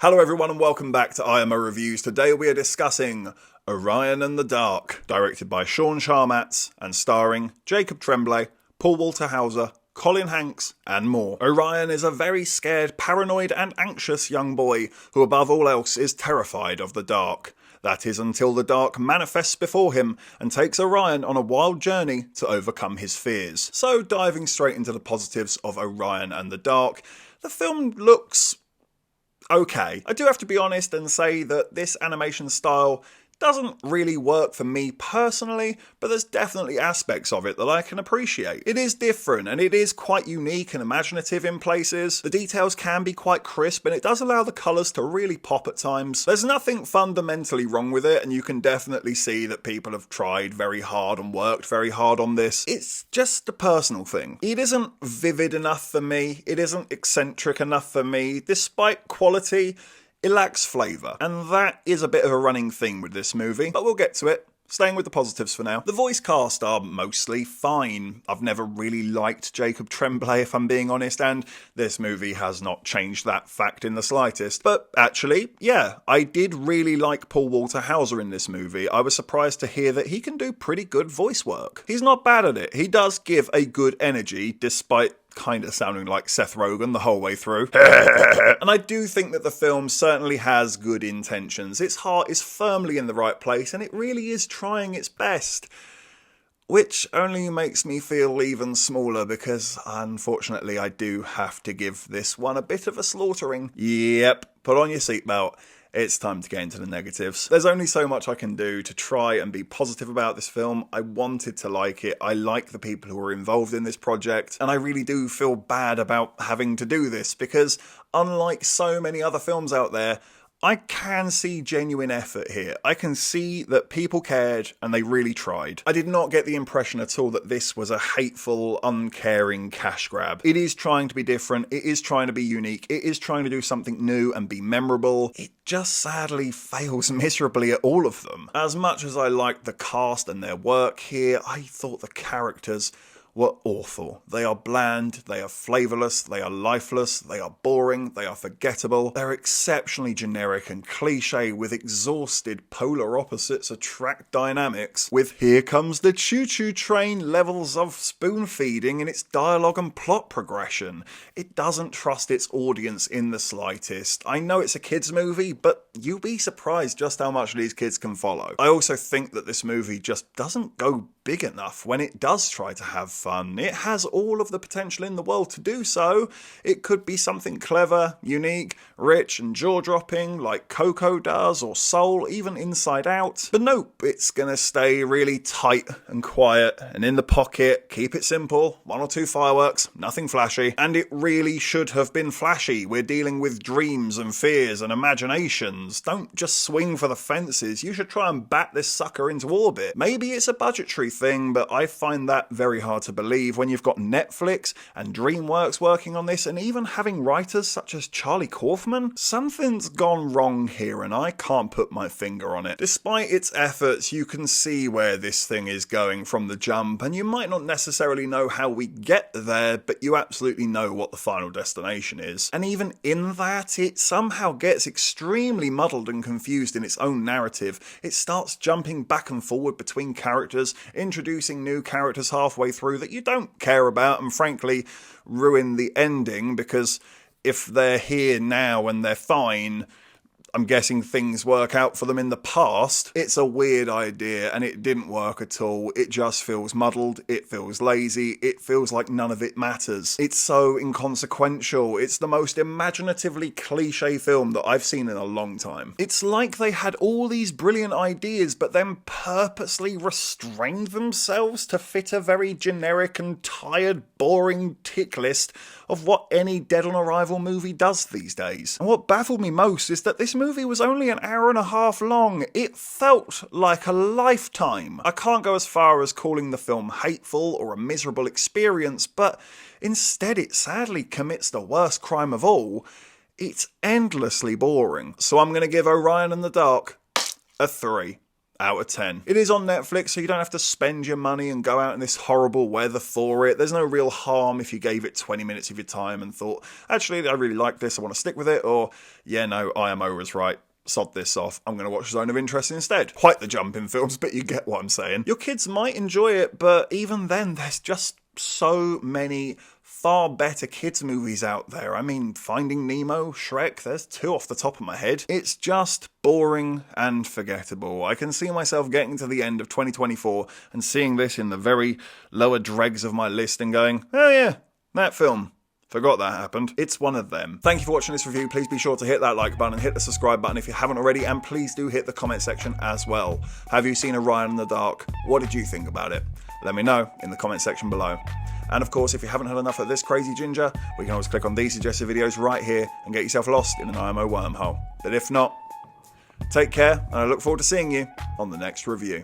Hello everyone and welcome back to IMO Reviews. Today we are discussing Orion and the Dark, directed by Sean Sharmatz and starring Jacob Tremblay, Paul Walter Hauser, Colin Hanks, and more. Orion is a very scared, paranoid and anxious young boy who above all else is terrified of the dark. That is until the dark manifests before him and takes Orion on a wild journey to overcome his fears. So diving straight into the positives of Orion and the Dark, the film looks okay. I do have to be honest and say that this animation style doesn't really work for me personally, but there's definitely aspects of it that I can appreciate. It is different and it is quite unique and imaginative in places. The details can be quite crisp and it does allow the colours to really pop at times. There's nothing fundamentally wrong with it, and you can definitely see that people have tried very hard and worked very hard on this. It's just a personal thing. It isn't vivid enough for me. It isn't eccentric enough for me. Despite quality, it lacks flavour, and that is a bit of a running theme with this movie, but we'll get to it. Staying with the positives for now. The voice cast are mostly fine. I've never really liked Jacob Tremblay, if I'm being honest, and this movie has not changed that fact in the slightest. But actually, yeah, I did really like Paul Walter Hauser in this movie. I was surprised to hear that he can do pretty good voice work. He's not bad at it. He does give a good energy, despite kind of sounding like Seth Rogen the whole way through. And I do think that the film certainly has good intentions. Its heart is firmly in the right place and it really is trying its best. Which only makes me feel even smaller because, unfortunately, I do have to give this one a bit of a slaughtering. Yep, put on your seatbelt. It's time to get into the negatives. There's only so much I can do to try and be positive about this film. I wanted to like it. I like the people who are involved in this project. And I really do feel bad about having to do this because, unlike so many other films out there, I can see genuine effort here. I can see that people cared and they really tried. I did not get the impression at all that this was a hateful, uncaring cash grab. It is trying to be different. It is trying to be unique. It is trying to do something new and be memorable. It just sadly fails miserably at all of them. As much as I liked the cast and their work here, I thought the characters were awful. They are bland, they are flavourless, they are lifeless, they are boring, they are forgettable, they're exceptionally generic and cliche with exhausted polar opposites attract dynamics, with here comes the choo-choo train levels of spoon feeding in its dialogue and plot progression. It doesn't trust its audience in the slightest. I know it's a kids movie, but you'll be surprised just how much these kids can follow. I also think that this movie just doesn't go big enough when it does try to have fun. It has all of the potential in the world to do so. It could be something clever, unique, rich and jaw-dropping like Coco does, or Soul, even Inside Out. But nope, it's gonna stay really tight and quiet and in the pocket, keep it simple, 1 or 2 fireworks, nothing flashy. And it really should have been flashy. We're dealing with dreams and fears and imaginations. Don't just swing for the fences. You should try and bat this sucker into orbit. Maybe it's a budgetary thing, but I find that very hard to believe when you've got Netflix and DreamWorks working on this and even having writers such as Charlie Kaufman. Something's gone wrong here and I can't put my finger on it. Despite its efforts, you can see where this thing is going from the jump, and you might not necessarily know how we get there, but you absolutely know what the final destination is. And even in that, it somehow gets extremely muddled and confused in its own narrative. It starts jumping back and forward between characters, introducing new characters halfway through that you don't care about and frankly ruin the ending, because if they're here now and they're fine, I'm guessing things work out for them in the past. It's a weird idea and it didn't work at all. It just feels muddled, it feels lazy, it feels like none of it matters. It's so inconsequential. It's the most imaginatively cliche film that I've seen in a long time. It's like they had all these brilliant ideas but then purposely restrained themselves to fit a very generic and tired, boring tick list of what any Dead on Arrival movie does these days. And what baffled me most is that this movie was only an hour and a half long. It felt like a lifetime. I can't go as far as calling the film hateful or a miserable experience, but instead it sadly commits the worst crime of all. It's endlessly boring. So I'm going to give Orion and the Dark a 3. out of 10. It is on Netflix, so you don't have to spend your money and go out in this horrible weather for it. There's no real harm if you gave it 20 minutes of your time and thought, actually, I really like this, I want to stick with it, or, yeah, no, IMO was right. Sod this off, I'm going to watch Zone of Interest instead. Quite the jump in films, but you get what I'm saying. Your kids might enjoy it, but even then, there's just so many far better kids movies out there. I mean, Finding Nemo, Shrek, there's 2 off the top of my head. It's just boring and forgettable. I can see myself getting to the end of 2024 and seeing this in the very lower dregs of my list and going, oh yeah, that film. Forgot that happened. It's one of them. Thank you for watching this review. Please be sure to hit that like button and hit the subscribe button if you haven't already, and please do hit the comment section as well. Have you seen Orion in the Dark? What did you think about it? Let me know in the comment section below. And of course, if you haven't had enough of this crazy ginger, we can always click on these suggested videos right here and get yourself lost in an IMO wormhole. But if not, take care, and I look forward to seeing you on the next review.